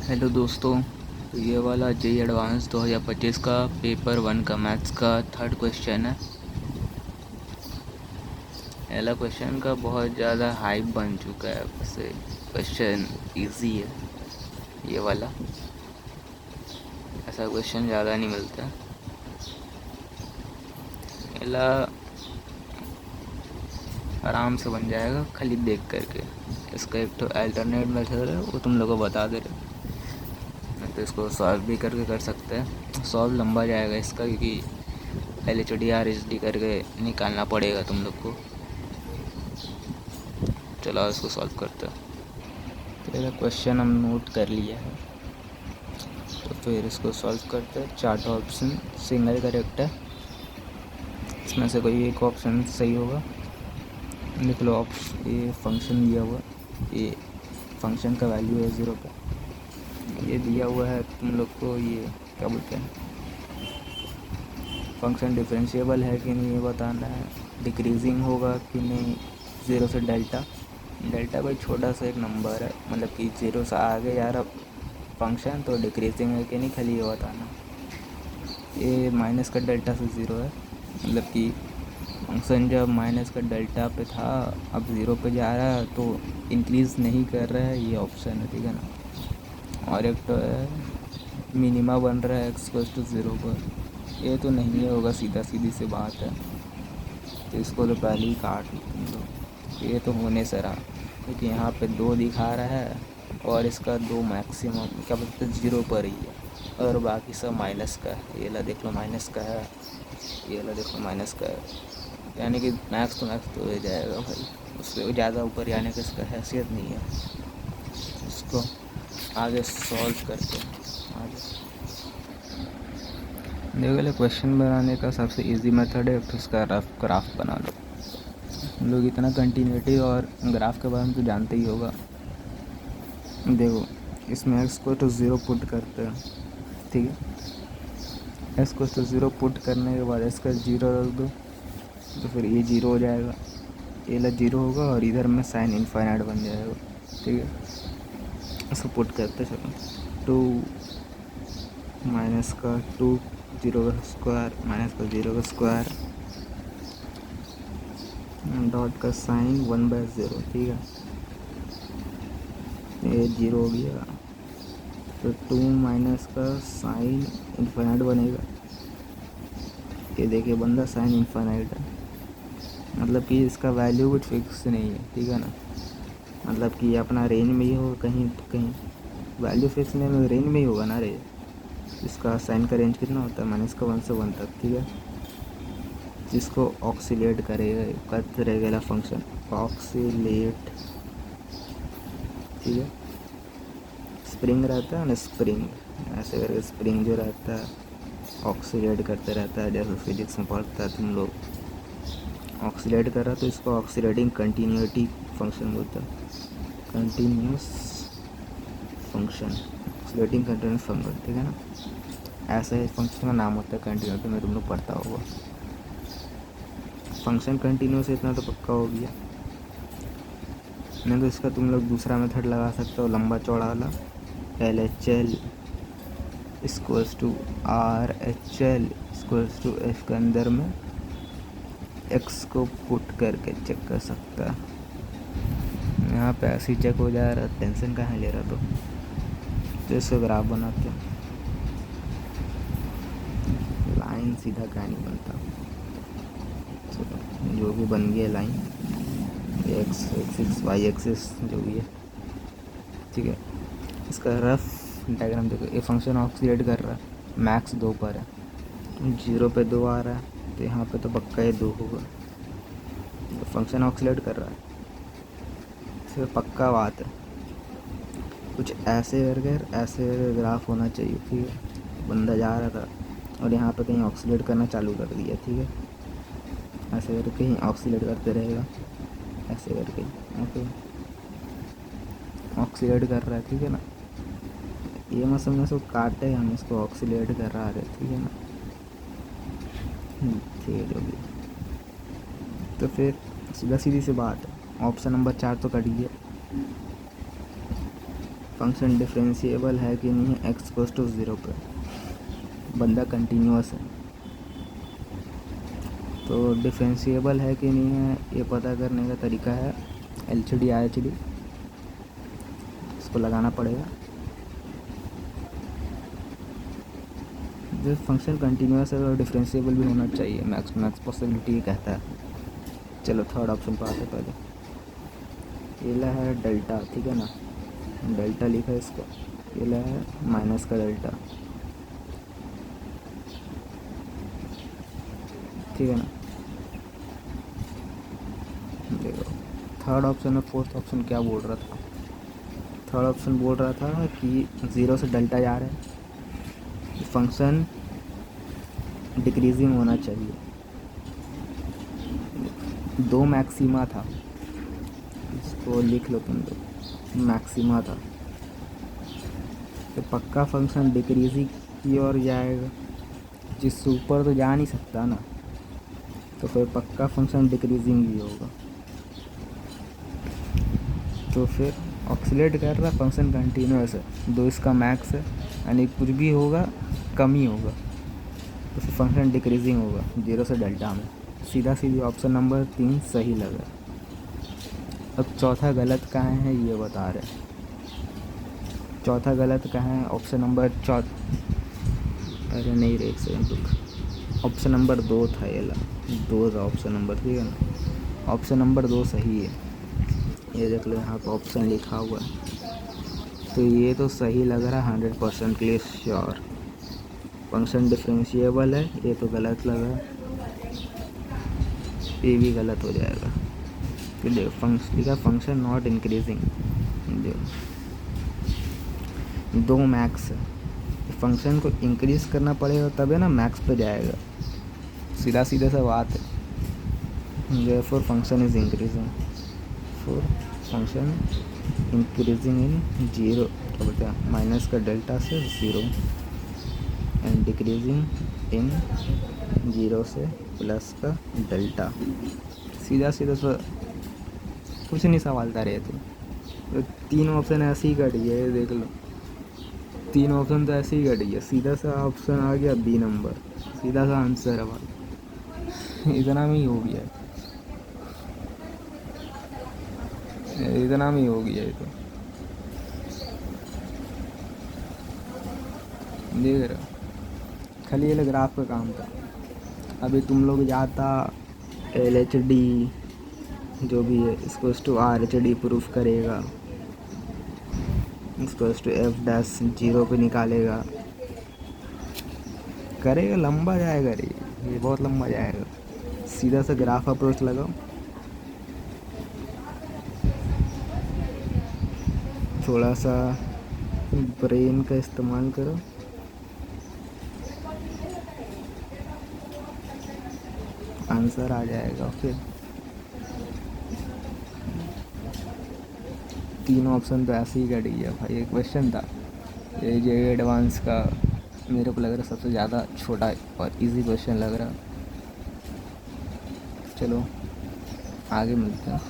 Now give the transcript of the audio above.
Hello दोस्तों। तो ये वाला जेई एडवांस 2025 का पेपर 1 का मैथ्स का थर्ड क्वेश्चन है। पहला क्वेश्चन का बहुत ज़्यादा हाइप बन चुका है, वैसे क्वेश्चन इजी है ये वाला। ऐसा क्वेश्चन ज़्यादा नहीं मिलता। पहला आराम से बन जाएगा खाली देख करके। इसका एक तो अल्टरनेट मेथड है, वो तुम लोगों को बता दे रहे, तो इसको सॉल्व भी करके कर सकते हैं। सॉल्व लंबा जाएगा इसका, क्योंकि पहले HDRSD करके निकालना पड़ेगा तुम लोग को। चलो इसको सॉल्व करते हैं। पहला क्वेश्चन हम नोट कर लिया है, तो फिर इसको सॉल्व करते हैं। चार्ट ऑप्शन सिंगल करेक्ट है, इसमें से कोई एक ऑप्शन सही होगा। लिख लो ये फंक्शन दिया हुआ, ये फंक्शन का वैल्यू है 0 पे। ये दिया हुआ है तुम लोग को, ये क्या बोलते हैं, फंक्शन डिफरेंशिएबल है कि नहीं ये बताना है। डिक्रीजिंग होगा कि नहीं 0 से डेल्टा। डेल्टा कोई छोटा सा एक नंबर है, मतलब कि 0 से आगे जा रहा फंक्शन, तो डिक्रीजिंग है कि नहीं खाली ये बताना। ये माइनस का डेल्टा से 0 है, मतलब कि फंक्शन जब माइनस का डेल्टा पे था अब 0 पे जा रहा है, तो इंक्रीज़ नहीं कर रहा है, ये ऑप्शन है, ठीक है ना। और एक तो है मिनिमा बन रहा है x=0 पर, ये तो नहीं होगा, सीधा सीधी सी बात है, तो इसको तो पहले ही काट लो। ये तो होने से रहा, क्योंकि यहाँ पे 2 दिखा रहा है और इसका 2 मैक्सिमम क्या बोलते हैं 0 पर ही है, और बाकी सब माइनस का है। ये ला देख लो माइनस का है, ये ला देख लो माइनस का है, यानी कि मैक्स तो हो जाएगा भाई, उससे ज़्यादा ऊपर जाने की इसका हैसियत नहीं है। इसको आगे सॉल्व करते हैं। आगे देखो, क्वेश्चन बनाने का सबसे इजी मेथड है तो इसका रफ ग्राफ बना लो। हम लोग इतना कंटिन्यूटी और ग्राफ के बारे में तो जानते ही होगा। देखो, इसमें x=0 पुट करते हैं, ठीक है। x=0 पुट करने के बाद इसका 0 रख दो, तो फिर ये 0 हो जाएगा, ये ला 0 होगा और इधर में साइन इनफाइनाइट बन जाएगा, ठीक है। इसको पुट करते चलो, 2 माइनस का 2 0 का स्क्वायर माइनस का 0 का स्क्वायर डॉट का साइन 1/0, ठीक है। ये 0 हो गया, तो 2 माइनस का साइन इनफाइनाइट बनेगा। ये देखिए बंदा साइन इनफाइनाइट है, मतलब कि इसका वैल्यू कुछ फिक्स नहीं है, ठीक है ना। मतलब कि अपना रेंज में ही होगा, कहीं कहीं वैल्यू फिक्स नहीं है, रेंज में ही होगा ना रे। इसका साइन का रेंज कितना होता है -1 से 1 तक, ठीक है। जिसको ऑक्सीलेट करेगा करते रहेगा फंक्शन ऑक्सीलेट, ठीक है। स्प्रिंग रहता है ना, स्प्रिंग ऐसे करके स्प्रिंग जो रहता है ऑक्सीलेट करते रहता है, जैसे फिजिक्स में पढ़ता है तुम लोग। ऑक्सीलेट कर रहा है तो इसको ऑक्सीलेटिंग कंटिन्यूटी फंक्शन बोलता है, continuous function, oscillating continuous function, ठीक है ना। ऐसा ही फंक्शन का नाम होता है कंटिन्यूटी में, तुम लोग पढ़ता होगा। फंक्शन कंटिन्यूस इतना तो पक्का हो गया। नहीं तो इसका तुम लोग दूसरा मेथड लगा सकते हो, लंबा चौड़ा वाला, LHL =RHL f के अंदर में x को पुट करके चेक कर सकता है। यहाँ पे ऐसे ही चेक हो जा रहा, टेंशन कहाँ ले रहा। तो इसका ग्राफ बनाते हैं। लाइन सीधा कहाँ नहीं बनता, चलो जो भी बन गया line, x axis y axis जो भी है, ठीक है। इसका रफ डायग्राम देखो, ये फंक्शन ऑक्सीलेट कर रहा है, मैक्स 2 पर है, 0 पे 2 आ रहा है, तो यहाँ पे तो पक्का ये 2 होगा, तो फंक्शन ऑक्सीलेट कर रहा है, फिर पक्का बात है। कुछ ऐसे करके ऐसे ग्राफ होना चाहिए, ठीक है। बंदा जा रहा था और यहाँ पे कहीं ऑक्सीलेट करना चालू कर दिया, ठीक है। ऐसे करके कहीं ऑक्सीलेट करते रहेगा, ऐसे करके ओके ऑक्सीलेट कर रहा है, ठीक है ना। ये मत समझना इसको काटे, हम इसको ऑक्सीलेट कर रहा है, ठीक है ना। ठीक है जो भी, तो फिर सीधा सीधी सी बात है, ऑप्शन नंबर 4 तो कट गया। फंक्शन डिफरेंशिएबल है कि नहीं है x गोज़ टू 0 पे, बंदा कंटिन्यूअस है। तो डिफरेंशिएबल है कि नहीं है ये पता करने का तरीका है LCD IHD, इसको लगाना पड़ेगा। जो फंक्शन कंटिन्यूअस है और डिफरेंशिएबल भी होना चाहिए, मैक्स पॉसिबिलिटी कहता है। चलो थर्ड ऑप्शन पर आते पहले। ये है डेल्टा, ठीक है ना, डेल्टा लिखा है इसका, ये है माइनस का डेल्टा, ठीक है ना। देखो थर्ड ऑप्शन और फोर्थ ऑप्शन क्या बोल रहा था। थर्ड ऑप्शन बोल रहा था कि 0 से डेल्टा जा रहा है, फंक्शन डिक्रीजिंग होना चाहिए। दो मैक्सिमा था, इसको लिख लो तुम लोग, मैक्सिमा था, तो पक्का फंक्शन डिक्रीजिंग की ओर जाएगा, जिससे ऊपर तो जा नहीं सकता ना, तो फिर पक्का फंक्शन डिक्रीजिंग ही होगा। तो फिर ऑक्सीलेट कर रहा फंक्शन कंटिन्यूअस है, दो इसका मैक्स है, यानी कुछ भी होगा कम ही होगा, तो फिर फंक्शन डिक्रीजिंग होगा 0 से डेल्टा में। सीधा सीधी ऑप्शन नंबर 3 सही लगा। अब चौथा गलत कहाँ है ये बता रहे। चौथा गलत कहाँ है, ऑप्शन नंबर अरे नहीं रे, एक सेकंड रुक, ऑप्शन नंबर 2 था, ये ला 2 था ऑप्शन नंबर, ठीक है ना। ऑप्शन नंबर 2 सही है, ये देख लो यहाँ पर ऑप्शन लिखा हुआ है, तो ये तो सही लग रहा है 100% के लिए श्योर। फंक्शन डिफरेंशिएबल है, ये तो गलत लगा, ये भी गलत हो जाएगा। फिर देखो लिखा फंक्शन नॉट इंक्रीजिंग, दो मैक्स है, फंक्शन को इंक्रीज करना पड़ेगा तब है ना मैक्स पे जाएगा, सीधा सीधा सा बात है। therefore function is increasing, four function increasing in 0, क्या बोलते हैं, माइनस का डेल्टा से 0 एंड डिक्रीजिंग इन 0 से प्लस का डेल्टा। सीधा सीधा सा कुछ नहीं सवाल था रहे तो 3 ऑप्शन ऐसे ही कट गए, देख लो 3 ऑप्शन तो ऐसे ही कट गया, सीधा सा ऑप्शन आ गया B नंबर, सीधा सा आंसर है भाई। इतना में ही हो गया, इतना में ही हो गया ये तो, देख रहे हो, खाली ये ग्राफ का काम था। अभी तुम लोग जाता LHD जो भी है इसको RHD प्रूफ करेगा, इसको F'0 पे निकालेगा, करेगा, लंबा जाएगा रे, ये बहुत लंबा जाएगा। सीधा सा ग्राफ अप्रोच लगाओ, थोड़ा सा ब्रेन का इस्तेमाल करो, आंसर आ जाएगा। फिर 3 ऑप्शन तो ऐसे ही कट गया भाई। एक क्वेश्चन था ये जो एडवांस का, मेरे को लग रहा सबसे ज़्यादा छोटा और इजी क्वेश्चन लग रहा। चलो आगे मिलते हैं।